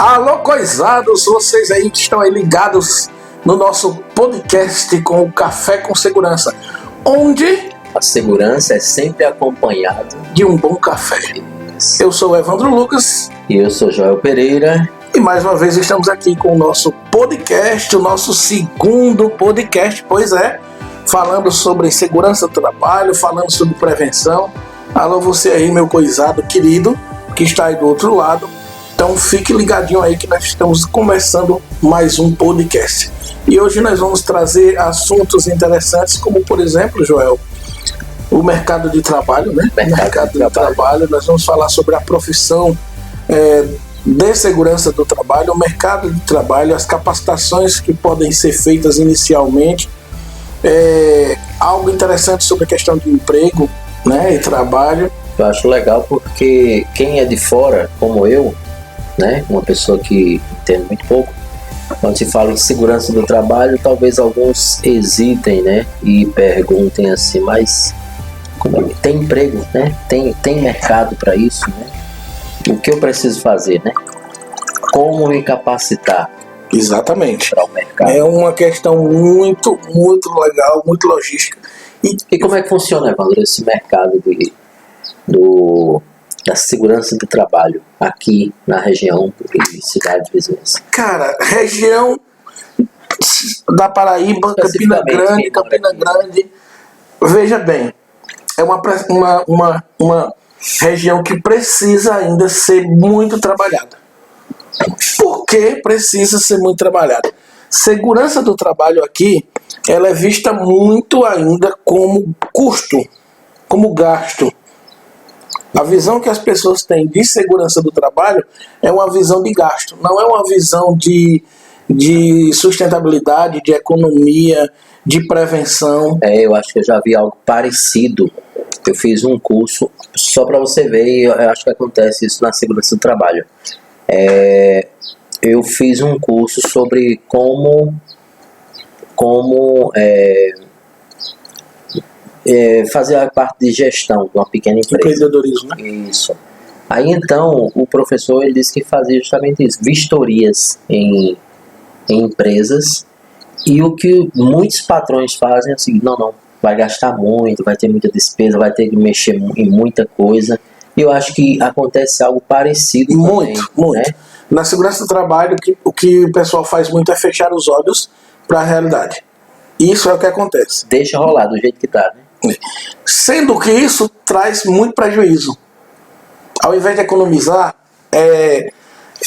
Alô, coisados, vocês aí que estão aí ligados no nosso podcast com o Café com Segurança, onde a segurança é sempre acompanhada de um bom café. Eu sou o Evandro Lucas. E eu sou Joel Pereira. E mais uma vez estamos aqui com o nosso podcast, o nosso segundo podcast, pois é, falando sobre segurança do trabalho, falando sobre prevenção. Alô, você aí, meu coisado querido, que está aí do outro lado. Então fique ligadinho aí que nós estamos começando mais um podcast. E hoje nós vamos trazer assuntos interessantes, como por exemplo, Joel, o mercado de trabalho, né? Mercado de trabalho. Nós vamos falar sobre a profissão de segurança do trabalho, o mercado de trabalho, as capacitações que podem ser feitas inicialmente, algo interessante sobre a questão de emprego, né, e trabalho. Eu acho legal porque quem é de fora, como eu, né, uma pessoa que entende muito pouco, quando se fala em segurança do trabalho, talvez alguns hesitem, né, e perguntem assim, mas tem emprego, né? Tem mercado para isso, né? O que eu preciso fazer, né? Como me capacitar? Exatamente. Para o mercado. É uma questão muito legal, muito logística. E como é que funciona, Evandro, esse mercado da segurança do trabalho aqui na região e cidades vizinhas? Cara, região da Paraíba, Campina Grande, veja bem, é uma região que precisa ainda ser muito trabalhada. Por que precisa ser muito trabalhada? Segurança do trabalho aqui, ela é vista muito ainda como custo, como gasto. A visão que as pessoas têm de segurança do trabalho é uma visão de gasto, não é uma visão de sustentabilidade, de economia, de prevenção. Eu acho que eu já vi algo parecido. Eu fiz um curso, só para você ver, e eu acho que acontece isso na segurança do trabalho. Eu fiz um curso sobre como fazer a parte de gestão de uma pequena empresa. Empreendedorismo, né? Isso. Aí então, o professor ele disse que fazia justamente isso, vistorias em empresas, e o que muitos patrões fazem é o seguinte, não, vai gastar muito, vai ter muita despesa, vai ter que mexer em muita coisa. E eu acho que acontece algo parecido muito, também, né? Na segurança do trabalho, o que o pessoal faz muito é fechar os olhos para a realidade. Isso é o que acontece. Deixa rolar do jeito que tá, né? Sendo que isso traz muito prejuízo. Ao invés de economizar,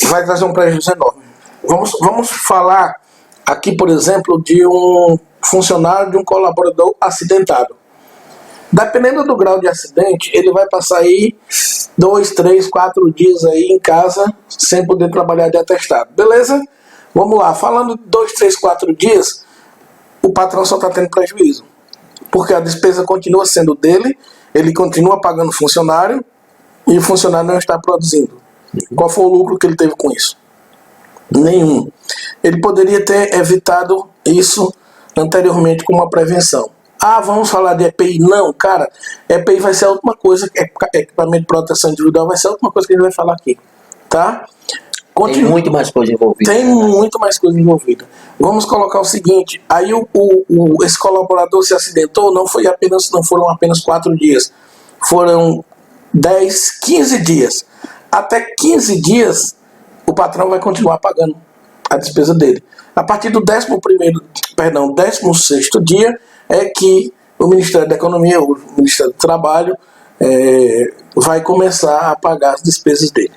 vai trazer um prejuízo enorme. Vamos falar aqui, por exemplo, de um funcionário, de um colaborador acidentado. Dependendo do grau de acidente, ele vai passar aí 2, 3, 4 dias aí em casa sem poder trabalhar de atestado. Beleza? Vamos lá. Falando de 2, 3, 4 dias, o patrão só está tendo prejuízo. Porque a despesa continua sendo dele, ele continua pagando funcionário e o funcionário não está produzindo. Qual foi o lucro que ele teve com isso? Nenhum. Ele poderia ter evitado isso anteriormente com uma prevenção. Vamos falar de EPI? Não, cara, EPI vai ser a última coisa, equipamento de proteção individual vai ser a última coisa que a gente vai falar aqui, tá? Tem muito mais coisa envolvida. Tem muito mais coisa envolvida. Vamos colocar o seguinte, aí esse colaborador se acidentou, não foram apenas 4 dias, foram 10, 15 dias. Até 15 dias, o patrão vai continuar pagando a despesa dele. A partir do 16º dia, é que o Ministério da Economia, o Ministério do Trabalho, vai começar a pagar as despesas dele.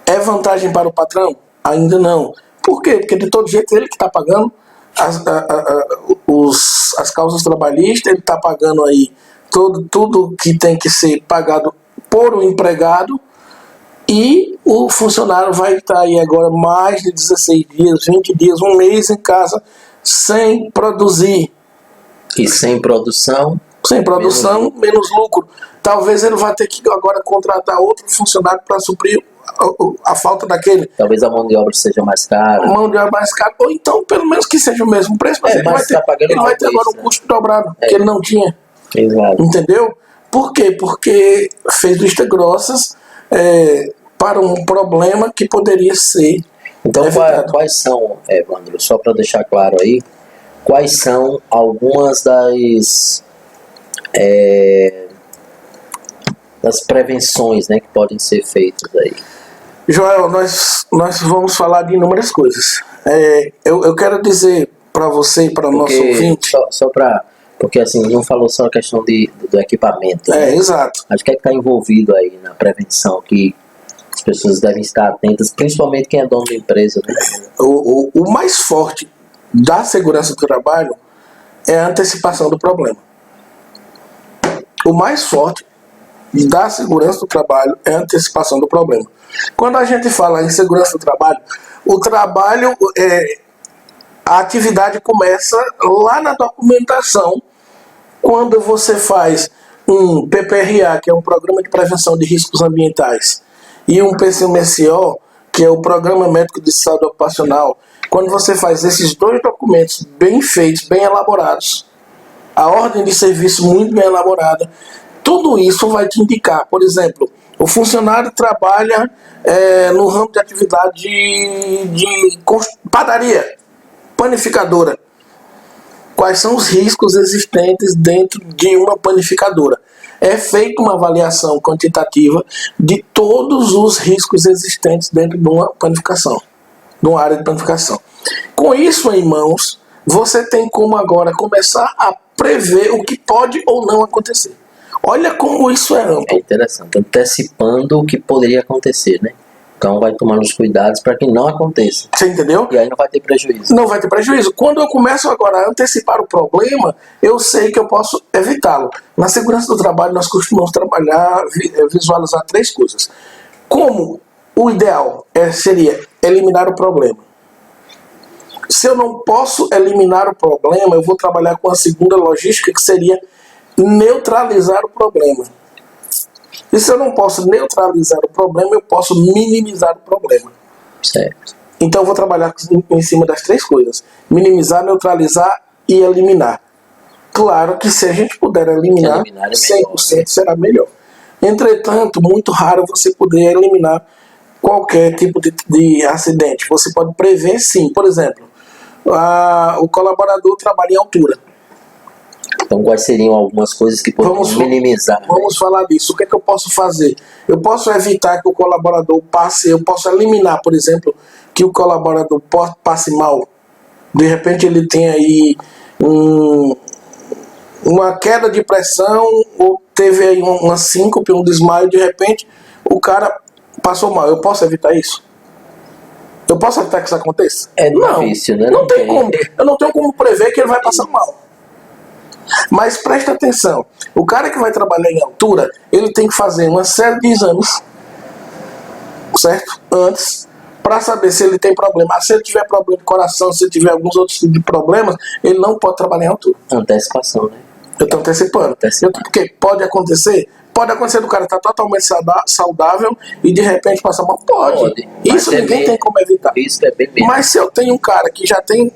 É vantagem para o patrão? Ainda não. Por quê? Porque de todo jeito ele que está pagando as causas trabalhistas, ele está pagando aí tudo que tem que ser pagado por um empregado, e o funcionário vai estar aí agora mais de 16 dias, 20 dias, um mês em casa sem produzir. E sem produção, menos lucro. Talvez ele vá ter que agora contratar outro funcionário para suprir a falta daquele. Talvez a mão de obra seja mais cara. Ou então, pelo menos que seja o mesmo preço, mas ele vai ter agora um custo dobrado, que ele não tinha. Exato. Entendeu? Por quê? Porque fez vista grossas, para um problema que poderia ser. Então, quais são, Evandro, só para deixar claro aí, quais são algumas das prevenções, né, que podem ser feitas aí? Joel, nós vamos falar de inúmeras coisas. Eu quero dizer para você e para o nosso ouvinte... Porque assim, não falou só a questão do equipamento. Né? Exato. Acho que está envolvido aí na prevenção, que as pessoas devem estar atentas, principalmente quem é dono da empresa. Né? O mais forte da segurança do trabalho é a antecipação do problema. O mais forte da segurança do trabalho é a antecipação do problema. Quando a gente fala em segurança do trabalho, a atividade começa lá na documentação, quando você faz um PPRA, que é um Programa de Prevenção de Riscos Ambientais, e um PCMSO, que é o Programa Médico de Saúde Ocupacional. Quando você faz esses dois documentos bem feitos, bem elaborados, a ordem de serviço muito bem elaborada, tudo isso vai te indicar, por exemplo, o funcionário trabalha no ramo de atividade de padaria, panificadora. Quais são os riscos existentes dentro de uma panificadora? É feita uma avaliação quantitativa de todos os riscos existentes dentro de uma panificação, de uma área de panificação. Com isso em mãos, você tem como agora começar a prever o que pode ou não acontecer. Olha como isso é amplo. É interessante, antecipando o que poderia acontecer, né? Então vai tomando os cuidados para que não aconteça. Você entendeu? E aí não vai ter prejuízo. Não vai ter prejuízo. Quando eu começo agora a antecipar o problema, eu sei que eu posso evitá-lo. Na segurança do trabalho, nós costumamos trabalhar, visualizar 3 coisas. Como o ideal seria eliminar o problema. Se eu não posso eliminar o problema, eu vou trabalhar com a segunda logística, que seria neutralizar o problema. E se eu não posso neutralizar o problema, eu posso minimizar o problema. Certo. Então eu vou trabalhar em cima das 3 coisas. Minimizar, neutralizar e eliminar. Claro que se a gente puder eliminar 100% será melhor. Entretanto, muito raro você poder eliminar qualquer tipo de acidente. Você pode prever sim. Por exemplo, o colaborador trabalha em altura. Então, quais seriam algumas coisas que podemos minimizar? Vamos falar disso. O que é que eu posso fazer? Eu posso evitar que o colaborador passe, eu posso eliminar, por exemplo, que o colaborador passe mal. De repente ele tem aí uma queda de pressão, ou teve aí uma síncope, um desmaio, de repente o cara passou mal. Eu posso evitar isso? Eu posso evitar que isso aconteça? É difícil, né? Não tem como. Eu não tenho como prever que ele vai passar mal. Mas presta atenção, o cara que vai trabalhar em altura, ele tem que fazer uma série de exames, certo? Antes, para saber se ele tem problema. Se ele tiver problema de coração, se ele tiver alguns outros tipos de problemas, ele não pode trabalhar em altura. Antecipação, né? Eu estou antecipando. Porque pode acontecer do cara estar totalmente saudável e de repente passar mal. Pode. Isso ninguém tem como evitar. Isso é bem mesmo. Mas se eu tenho um cara que já tem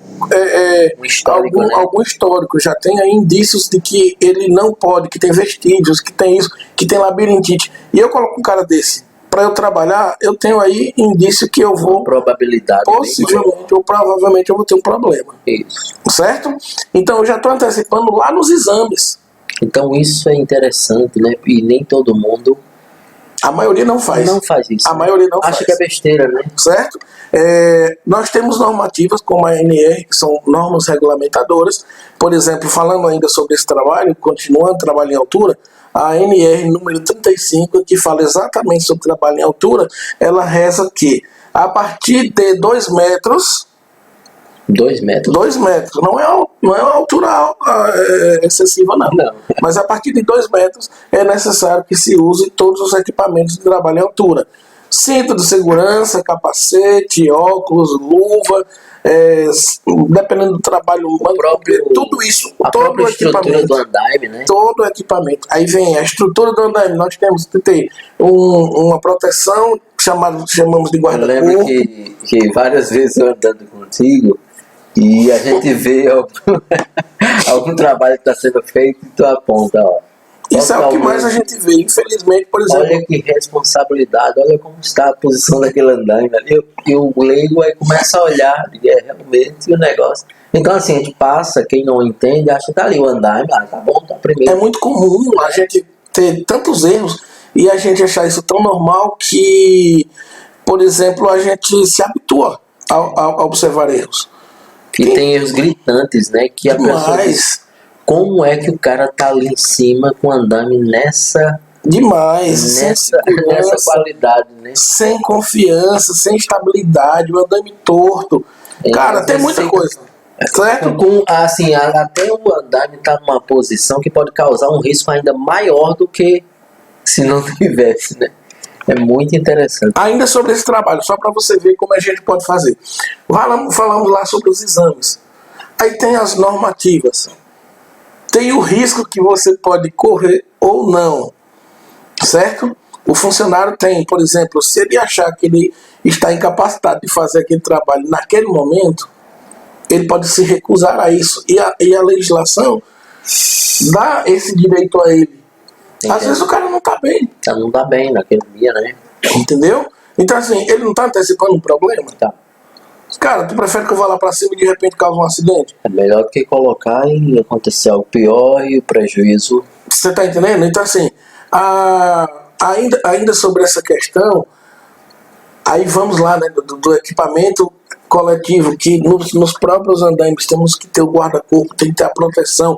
algum histórico, já tem aí indícios de que ele não pode, que tem vestígios, que tem isso, que tem labirintite, e eu coloco um cara desse para eu trabalhar, eu tenho aí indício que eu vou... Probabilidade. Possivelmente ou provavelmente eu vou ter um problema. Isso. Certo? Então eu já estou antecipando lá nos exames. Então isso é interessante, né? E nem todo mundo... A maioria não faz. Não faz isso. A maioria não faz. Acha que é besteira, né? Certo? Nós temos normativas como a ANR, que são normas regulamentadoras. Por exemplo, falando ainda sobre esse trabalho, continuando trabalho em altura, a ANR número 35, que fala exatamente sobre trabalho em altura, ela reza que a partir de 2 metros... 2 metros? 2 metros. Não é uma altura excessiva, não. Mas a partir de 2 metros é necessário que se use todos os equipamentos de trabalho em altura. Cinto de segurança, capacete, óculos, luva, dependendo do trabalho humano, tudo isso, todo o equipamento. Do andaime, né? Todo o equipamento. Aí vem a estrutura do andaime. Nós temos que ter uma proteção, chamamos de guarda-corpo. Eu lembro que várias vezes eu andando contigo, e a gente vê algum trabalho que está sendo feito e tu aponta, ó. Isso é o que mais a gente vê, infelizmente, por exemplo. Olha que responsabilidade, olha como está a posição daquele andaime ali. E o leigo aí começa a olhar, e é realmente o negócio. Então assim, a gente passa, quem não entende, acha que tá ali o andaime, tá bom, tá primeiro. É muito comum a gente ter tantos erros e a gente achar isso tão normal que, por exemplo, a gente se habitua a observar erros. E tem erros gritantes, né? Que a pessoa diz, como é que o cara tá ali em cima com o andaime nessa qualidade, né? Sem confiança, sem estabilidade, o andaime torto. Cara, tem muita coisa. Certo? Assim, até o andaime tá numa posição que pode causar um risco ainda maior do que se não tivesse, né? É muito interessante. Ainda sobre esse trabalho, só para você ver como a gente pode fazer. Falamos lá sobre os exames. Aí tem as normativas. Tem o risco que você pode correr ou não. Certo? O funcionário tem, por exemplo, se ele achar que ele está incapacitado de fazer aquele trabalho naquele momento, ele pode se recusar a isso. E a legislação dá esse direito a ele. Entendi. Às vezes o cara não está bem. Não está bem naquele dia, né? Entendeu? Então assim, ele não está antecipando um problema. Tá. Cara, tu prefere que eu vá lá pra cima e de repente cause um acidente? É melhor do que colocar e acontecer algo pior e o prejuízo... Você tá entendendo? Então assim, ainda sobre essa questão, aí vamos lá, né, do equipamento coletivo, que nos próprios andaimes temos que ter o guarda-corpo, tem que ter a proteção.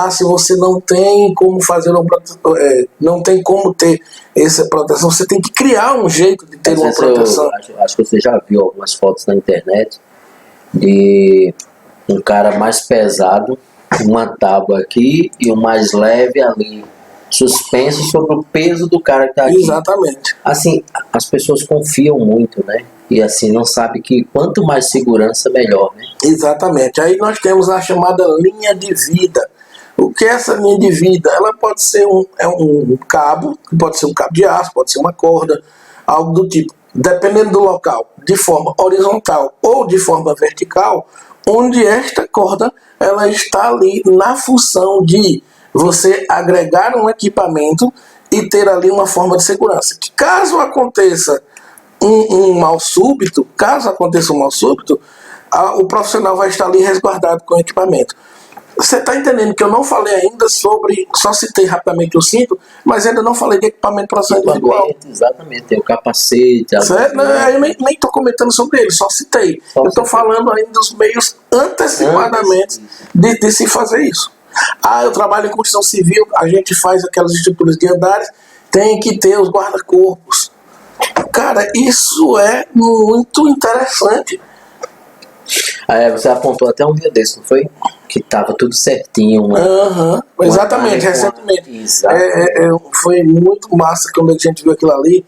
Se você não tem como fazer não tem como ter essa proteção, você tem que criar um jeito de ter uma proteção. Acho que você já viu algumas fotos na internet de um cara mais pesado, uma tábua aqui e o mais leve ali, suspenso sobre o peso do cara que tá aqui. Exatamente. Assim, as pessoas confiam muito, né? E assim, não sabe que quanto mais segurança, melhor, né? Exatamente. Aí nós temos a chamada linha de vida. O que é essa linha de vida? Ela pode ser um cabo, pode ser um cabo de aço, pode ser uma corda, algo do tipo. Dependendo do local, de forma horizontal ou de forma vertical, onde esta corda ela está ali na função de você agregar um equipamento e ter ali uma forma de segurança. Que caso aconteça um mal súbito, o profissional vai estar ali resguardado com o equipamento. Você está entendendo que eu não falei ainda sobre, só citei rapidamente o cinto, mas ainda não falei de equipamento para ação individual. Exatamente, tem o capacete. Eu nem estou comentando sobre ele, só citei. Eu estou falando ainda dos meios antecipadamente de se fazer isso. Eu trabalho em construção civil, a gente faz aquelas estruturas de andares, tem que ter os guarda-corpos. Cara, isso é muito interessante. Você apontou até um dia desse, não foi? Que tava tudo certinho. Exatamente, recentemente. Foi muito massa quando a gente viu aquilo ali.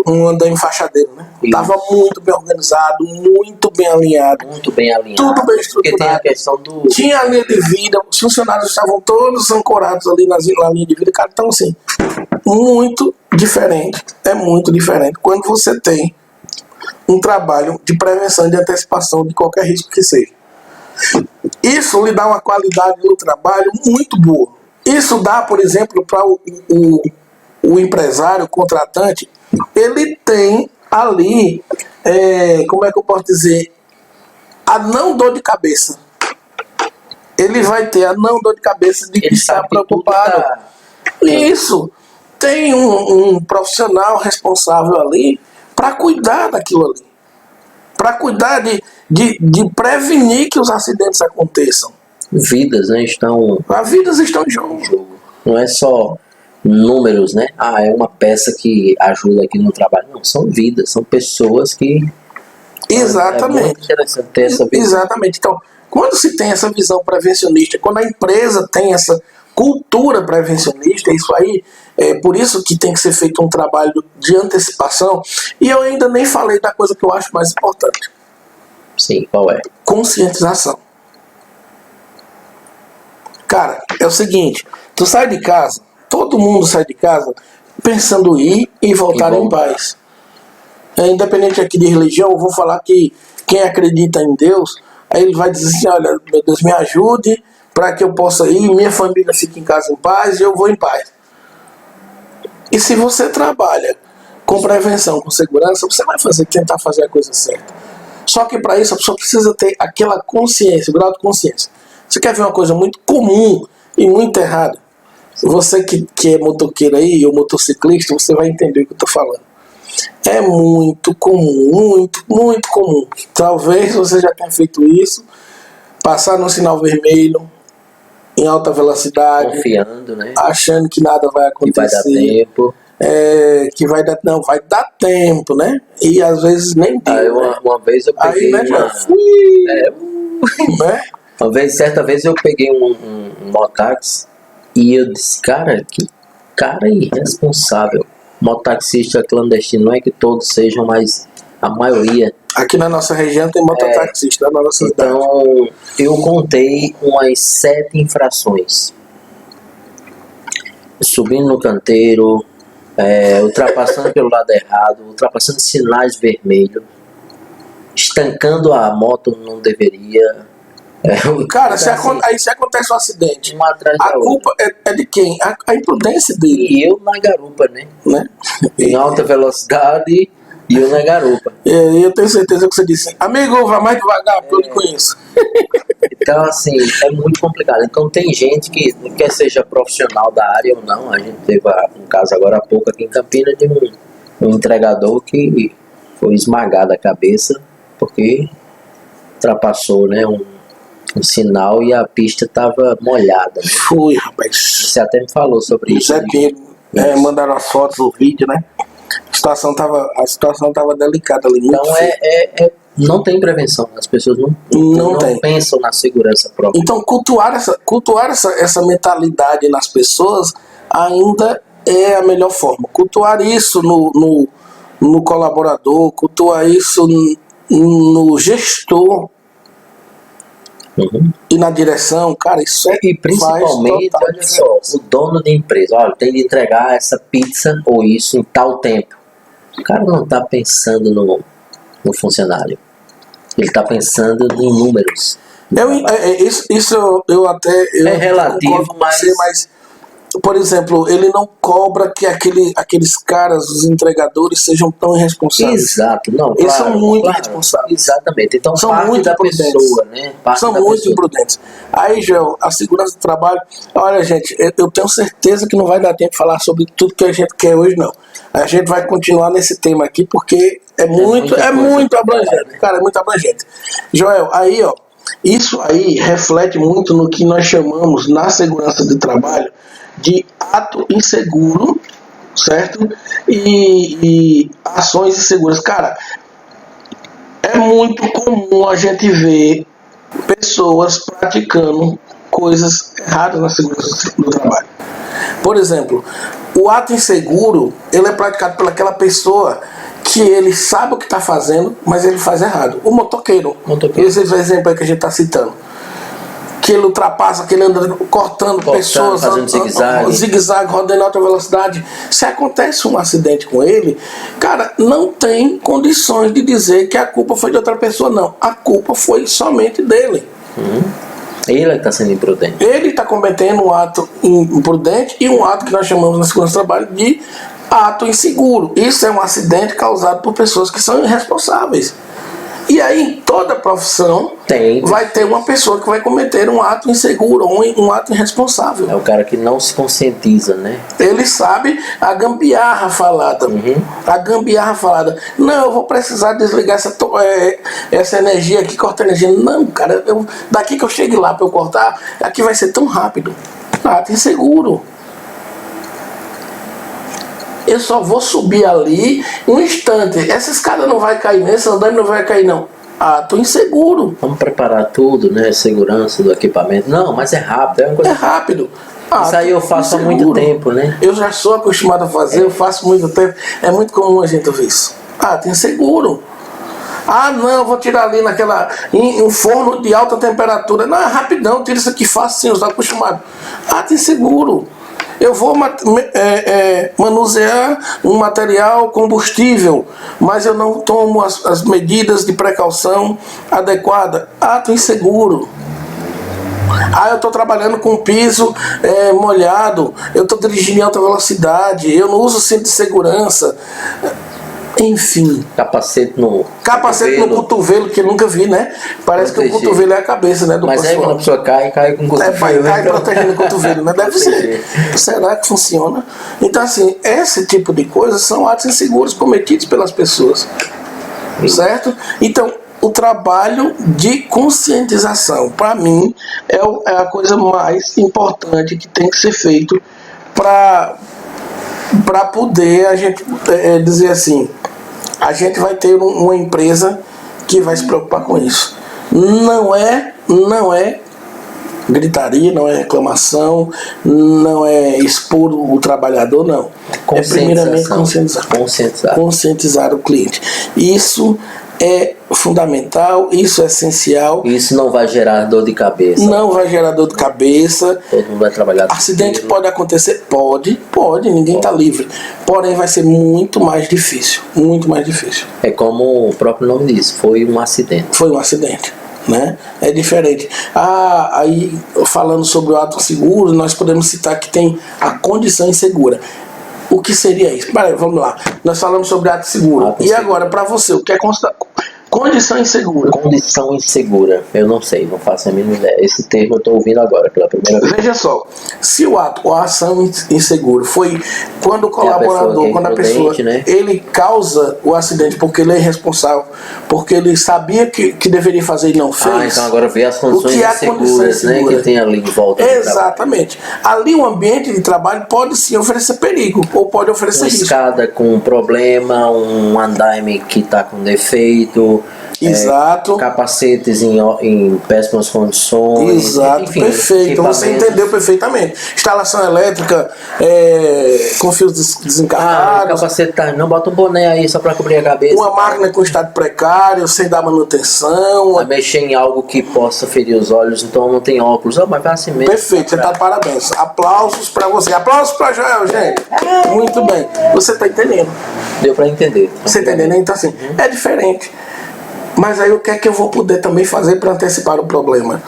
Um andaime fachadeiro, né? Isso. Tava muito bem organizado, muito bem alinhado. Muito bem alinhado. Tudo bem estruturado. Porque tem a questão do... Tinha a linha de vida, os funcionários estavam todos ancorados ali na linha de vida. Cara, então assim, muito diferente. É muito diferente. Quando você tem um trabalho de prevenção e de antecipação de qualquer risco que seja. Isso lhe dá uma qualidade no trabalho muito boa. Isso dá, por exemplo, para o empresário, o contratante, ele tem ali, como é que eu posso dizer, a não dor de cabeça. Ele vai ter a não dor de cabeça de estar preocupado. Isso. Tem um profissional responsável ali para cuidar daquilo ali. Para cuidar de prevenir que os acidentes aconteçam. Vidas, né, As vidas estão em jogo. Não é só números, né? É uma peça que ajuda aqui no trabalho. Não, são vidas, são pessoas que... Exatamente. É muito interessante ter essa visão. Exatamente. Então, quando se tem essa visão prevencionista, quando a empresa tem essa cultura prevencionista, isso aí, por isso que tem que ser feito um trabalho de antecipação. E eu ainda nem falei da coisa que eu acho mais importante. Sim, qual é? Conscientização. Cara, é o seguinte, tu sai de casa, todo mundo sai de casa pensando em ir e voltar em paz. Independente aqui de religião, eu vou falar que quem acredita em Deus, aí ele vai dizer assim, olha, meu Deus, me ajude para que eu possa ir, minha família fique em casa em paz e eu vou em paz. E se você trabalha com prevenção, com segurança, você vai tentar fazer a coisa certa. Só que para isso a pessoa precisa ter aquela consciência, o grau de consciência. Você quer ver uma coisa muito comum e muito errada? Você que é motoqueiro aí, ou motociclista, você vai entender o que eu estou falando. É muito comum, muito, muito comum. Talvez você já tenha feito isso, passar no sinal vermelho, em alta velocidade, confiando, né? Achando que nada vai acontecer. Que vai dar tempo. Que vai dar, não, vai dar tempo, né? E às vezes nem deu. Aí uma vez eu peguei certa vez eu peguei um mototáxi e eu disse, cara, que cara irresponsável. Mototaxista clandestino, não é que todos sejam, mas a maioria. Aqui na nossa região tem mototaxista na nossa cidade. Então, eu contei umas 7 infrações. Subindo no canteiro, ultrapassando pelo lado errado, ultrapassando sinais vermelhos, estancando a moto não deveria. Cara, aí se acontece um acidente, uma atrás da a culpa é de quem? A imprudência dele. E eu na garupa, né? Em alta velocidade e eu na garupa. Eu tenho certeza que você disse, amigo, vá mais devagar, porque eu lhe conheço. Então, assim, é muito complicado. Então, tem gente que, quer seja profissional da área ou não, a gente teve um caso agora há pouco aqui em Campinas de um entregador que foi esmagado a cabeça porque ultrapassou, né, um sinal e a pista estava molhada. Né? Foi, rapaz. Você até me falou sobre isso. Zé Pedro, mandaram as fotos, o vídeo, né? A situação tava delicada ali. Então não tem prevenção. As pessoas não pensam na segurança própria. Então cultuar essa mentalidade nas pessoas ainda é a melhor forma. Cultuar isso no colaborador, cultuar isso no gestor. Uhum. E na direção, cara, isso e principalmente, olha só, o dono da empresa, olha, tem de entregar essa pizza ou isso em tal tempo. O cara não está pensando no funcionário, ele está pensando em números. Isso eu até é relativo, mas por exemplo, ele não cobra que aqueles caras, os entregadores, sejam tão irresponsáveis. Exato, não. Eles são muito irresponsáveis. Exatamente. Então, são muito imprudentes. Pessoa, né? São muito imprudentes. Aí, Joel, a segurança do trabalho. Olha, gente, eu tenho certeza que não vai dar tempo de falar sobre tudo que a gente quer hoje, não. A gente vai continuar nesse tema aqui porque é muito abrangente. Cara, é muito abrangente. Joel, aí, ó, isso aí reflete muito no que nós chamamos na segurança do trabalho de ato inseguro, certo? E ações inseguras. Cara, é muito comum a gente ver pessoas praticando coisas erradas na segurança do trabalho. Por exemplo, o ato inseguro, ele é praticado pelaquela pessoa que ele sabe o que está fazendo, mas ele faz errado. O motoqueiro. Esse é o exemplo aí que a gente está citando. Que ele ultrapassa, que ele anda cortando pessoas, fazendo zigue-zague, rodando em alta velocidade. Se acontece um acidente com ele, cara, não tem condições de dizer que a culpa foi de outra pessoa, não. A culpa foi somente dele. Ele está sendo imprudente. Ele está cometendo um ato imprudente e um ato que nós chamamos na segurança do trabalho de ato inseguro. Isso é um acidente causado por pessoas que são irresponsáveis. E aí, em toda profissão, vai ter uma pessoa que vai cometer um ato inseguro ou um ato irresponsável. É o cara que não se conscientiza, né? Ele sabe a gambiarra falada. A gambiarra falada. Não, eu vou precisar desligar essa energia aqui, cortar energia. Não, cara, daqui que eu chegue lá para eu cortar, aqui vai ser tão rápido. Ato inseguro. Eu só vou subir ali um instante. Essa escada não vai cair, esse andame não vai cair, não. Tô inseguro. Vamos preparar tudo, né? Segurança do equipamento. Não, mas é rápido. É uma coisa... É rápido. Isso aí eu faço há muito tempo, né? Eu já sou acostumado a fazer, eu faço muito tempo. É muito comum a gente ver isso. Tem seguro. Não, eu vou tirar ali em um forno de alta temperatura. Não, é rapidão, tira isso aqui fácil, sim, eu estou acostumado. Tem seguro. Eu vou manusear um material combustível, mas eu não tomo as medidas de precaução adequadas. Ato inseguro. Ah, eu estou trabalhando com piso molhado, eu estou dirigindo em alta velocidade, eu não uso cinto de segurança. Enfim. Capacete no cotovelo, que eu nunca vi, né? Parece que o cotovelo é a cabeça, né? Mas aí quando a pessoa cai com o cotovelo. Cai protegendo o cotovelo, né? Deve ser. Será que funciona? Então, assim, esse tipo de coisa são atos inseguros cometidos pelas pessoas. Certo? Então, o trabalho de conscientização, para mim, é a coisa mais importante que tem que ser feito para poder a gente dizer assim, a gente vai ter uma empresa que vai se preocupar com isso. Não é gritaria, não é reclamação, não é expor o trabalhador, não. É primeiramente conscientizar o cliente. Isso é fundamental, isso é essencial. Isso não vai gerar dor de cabeça. Não vai gerar dor de cabeça. Todo mundo vai trabalhar. Acidente pode acontecer? Pode, ninguém está livre. Porém, vai ser muito mais difícil. Muito mais difícil. É como o próprio nome diz, foi um acidente. Foi um acidente. Né? É diferente. Aí, falando sobre o ato seguro, nós podemos citar que tem a condição insegura. O que seria isso? Vamos lá. Nós falamos sobre ato seguro. Agora, para você, o que é condição insegura? Condição insegura. Eu não sei, não faço a mínima ideia. Esse termo eu estou ouvindo agora pela primeira vez. Veja só, se o ato ou a ação insegura foi quando o colaborador, quando a pessoa, né? Ele causa o acidente porque ele é irresponsável, porque ele sabia que deveria fazer e não fez. Então agora vê as condições inseguras, né, que tem ali em volta. Exatamente. Ali o ambiente de trabalho pode sim oferecer perigo, ou pode oferecer risco. Uma escada com um problema, um andaime que está com defeito. Exato. Capacetes em péssimas condições. Exato, enfim, perfeito. Você entendeu perfeitamente. Instalação elétrica com fios desencarnados. O capacete não, bota um boné aí só para cobrir a cabeça. Uma máquina com estado precário, sem dar manutenção. Vai mexer em algo que possa ferir os olhos, então não tem óculos. Mas vai assim mesmo. Perfeito, você está de parabéns. Aplausos para você. Aplausos para Joel, gente. Muito bem. Você está entendendo? Deu para entender. Você está entendendo? Então, assim, é diferente. Mas aí o que é que eu vou poder também fazer para antecipar o problema?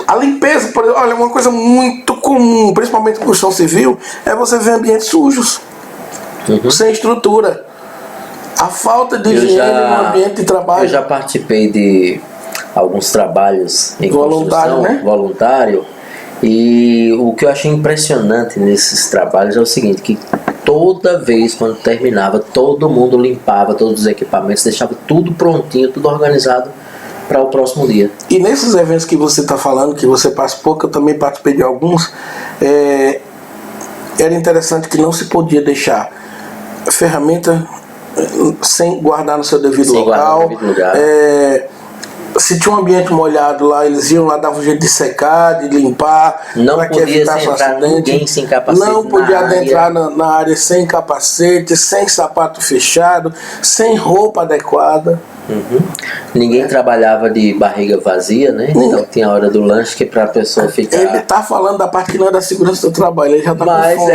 A limpeza, por exemplo, olha, uma coisa muito comum, principalmente em construção civil, é você ver ambientes sujos, sem estrutura. A falta de higiene no ambiente de trabalho. Eu já participei de alguns trabalhos em voluntário, construção, voluntário, e o que eu achei impressionante nesses trabalhos é o seguinte, que toda vez quando terminava, todo mundo limpava todos os equipamentos, deixava tudo prontinho, tudo organizado para o próximo dia. E nesses eventos que você está falando, que você participou, que eu também participei de alguns, era interessante que não se podia deixar ferramenta sem guardar no seu devido local. Se tinha um ambiente molhado lá, eles iam lá, davam um jeito de secar, de limpar, para que evitasse acidente. Ninguém sem capacete. Não podia adentrar na área sem capacete, sem sapato fechado, sem roupa adequada. Ninguém trabalhava de barriga vazia, né? Então tinha a hora do lanche que é para a pessoa ficar. Ele tá falando da parte que não é da segurança do trabalho, ele já tá com fome.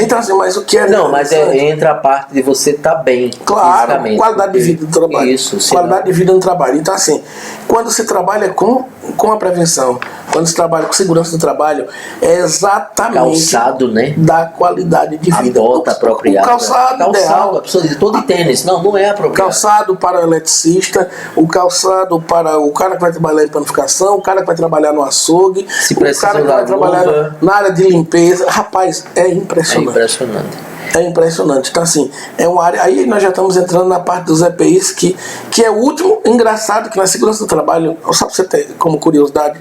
Então assim, mas o que é... Não, mas entra a parte de você estar bem. Claro, qualidade de vida do trabalho. Isso, qualidade de vida no trabalho. Então assim, quando se trabalha com a prevenção, quando se trabalha com segurança do trabalho, é exatamente calçado, né? Da qualidade de vida. A bota apropriada. O calçado ideal. A pessoa diz, todo de tênis. Não é apropriado. Calçado para o eletricista, o calçado para o cara que vai trabalhar em planificação, o cara que vai trabalhar no açougue, o cara que vai trabalhar na área de limpeza. Rapaz, é impressionante. É impressionante. Então assim, é uma área. Aí nós já estamos entrando na parte dos EPIs, que é o último. Engraçado que na segurança do trabalho, só para você ter como curiosidade,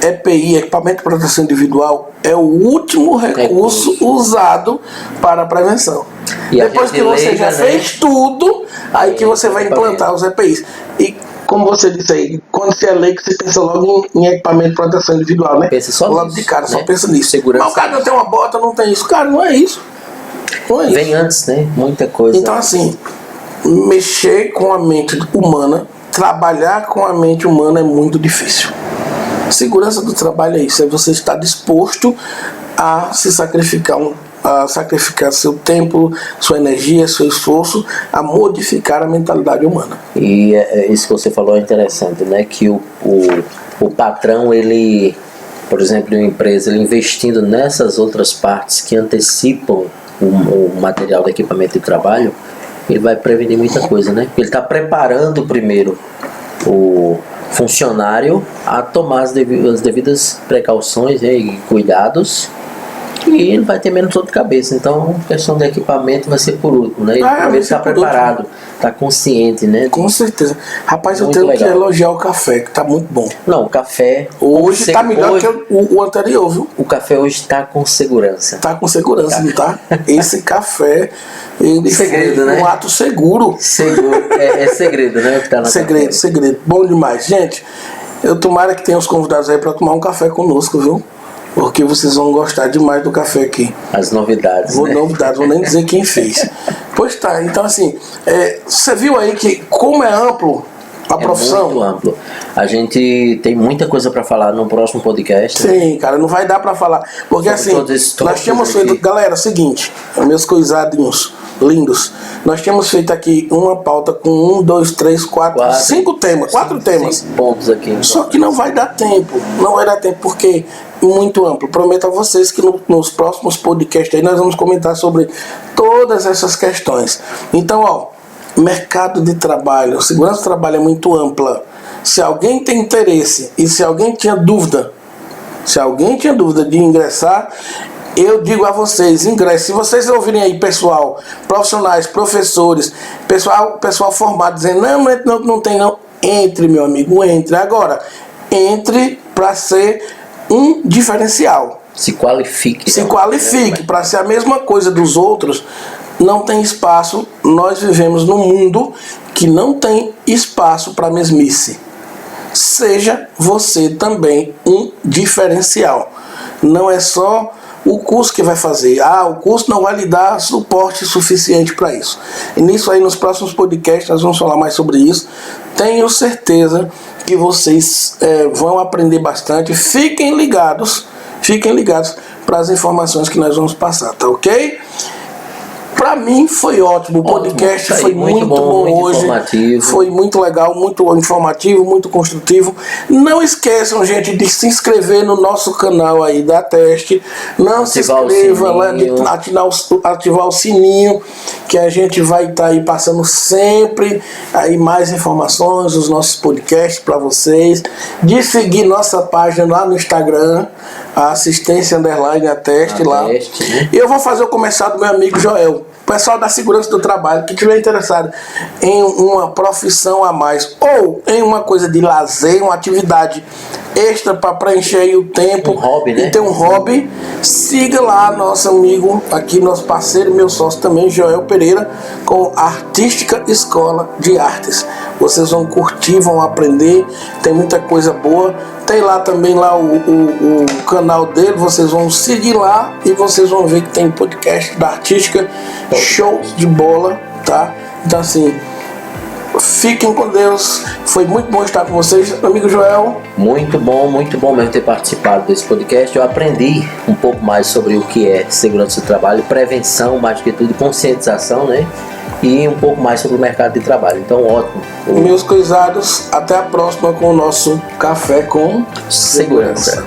EPI, equipamento de proteção individual, é o último recurso usado para a prevenção. E depois que você já fez tudo, aí que você vai implantar os EPIs. E como você disse aí, quando você é leigo, você pensa logo em equipamento de proteção individual, né? Pensa só logo nisso, de cara, né? Só pensa nisso. Segurança. Mas o cara não tem uma bota, não tem isso. Cara, não é isso. Não é isso. Vem antes, né? Muita coisa. Então assim, mexer com a mente humana, trabalhar com a mente humana é muito difícil. Segurança do trabalho é isso, é você estar disposto a se sacrificar, a sacrificar seu tempo, sua energia, seu esforço, a modificar a mentalidade humana. E isso que você falou é interessante, né? Que o patrão, ele, por exemplo, uma empresa, ele investindo nessas outras partes que antecipam o material do equipamento de trabalho, ele vai prevenir muita coisa, né? Ele está preparando primeiro o funcionário a tomar as devidas precauções, né, e cuidados, e ele vai ter menos dor de cabeça. Então, a questão do equipamento vai ser por último, né? Ele está preparado, está consciente, né? Com certeza. Rapaz, eu Muito tenho legal. que elogiar o café, que tá muito bom. Não, o café Hoje tá melhor que o anterior, viu? O café hoje está com segurança. Tá com segurança, não tá? Esse café, ele Segredo, foi né? um ato seguro. Seguro. É segredo, né? O que tá na Segredo, café. segredo. Bom demais. Gente, eu tomara que tenha os convidados aí para tomar um café conosco, viu? Porque vocês vão gostar demais do café aqui. As novidades, né? Novidades, vou nem dizer quem fez. Pois tá, então assim, você viu aí que como é amplo a profissão? Muito amplo. A gente tem muita coisa para falar no próximo podcast. Sim, cara, não vai dar pra falar. Porque Sobre assim, todos esses nós tínhamos tópicos feito. aqui. Galera, é o seguinte, meus coisadinhos lindos. Nós tínhamos feito aqui uma pauta com 1, 2, 3, 4, 5 temas. 4 temas. 5 pontos aqui. Só que não vai dar tempo. Não vai dar tempo porque é muito amplo. Prometo a vocês que nos próximos podcasts aí nós vamos comentar sobre todas essas questões. Então, ó, mercado de trabalho, segurança do trabalho é muito ampla. Se alguém tem interesse e se alguém tinha dúvida de ingressar, eu digo a vocês, ingresse. Se vocês ouvirem aí pessoal, profissionais, professores, pessoal formado dizendo, não tem não, entre, meu amigo, entre. Agora, entre para ser um diferencial. Se qualifique. Se qualifique para ser a mesma coisa dos outros. Não tem espaço. Nós vivemos num mundo que não tem espaço para mesmice. Seja você também um diferencial. Não é só o curso que vai fazer. O curso não vai lhe dar suporte suficiente para isso. E nisso aí, nos próximos podcasts, nós vamos falar mais sobre isso. Tenho certeza que vocês vão aprender bastante. Fiquem ligados para as informações que nós vamos passar, tá ok? Pra mim foi ótimo, o podcast Ótimo. foi muito bom muito hoje, informativo. foi muito legal, muito informativo, muito construtivo. Não esqueçam, gente, de se inscrever no nosso canal aí da Teste. Não se inscreva lá, de ativar o sininho, que a gente vai estar aí passando sempre aí mais informações, os nossos podcasts para vocês. De seguir nossa página lá no Instagram, a assistência _ a Teste lá. Teste, né? E eu vou fazer o comercial do meu amigo Joel. O pessoal da segurança do trabalho que estiver interessado em uma profissão a mais ou em uma coisa de lazer, uma atividade extra para preencher aí o tempo, Um hobby, né? E ter um hobby, siga lá nosso amigo aqui, nosso parceiro, meu sócio também, Joel Pereira, com Artística Escola de Artes. Vocês vão curtir, vão aprender, tem muita coisa boa. Tem lá também lá o canal dele, vocês vão seguir lá e vocês vão ver que tem podcast da Artística, show de bola, tá? Então assim, fiquem com Deus, foi muito bom estar com vocês, amigo Joel. Muito bom mesmo ter participado desse podcast. Eu aprendi um pouco mais sobre o que é segurança do trabalho, prevenção, mais do que tudo, conscientização, né? E um pouco mais sobre o mercado de trabalho. Então, ótimo. Meus coisados, até a próxima com o nosso Café com Segurança.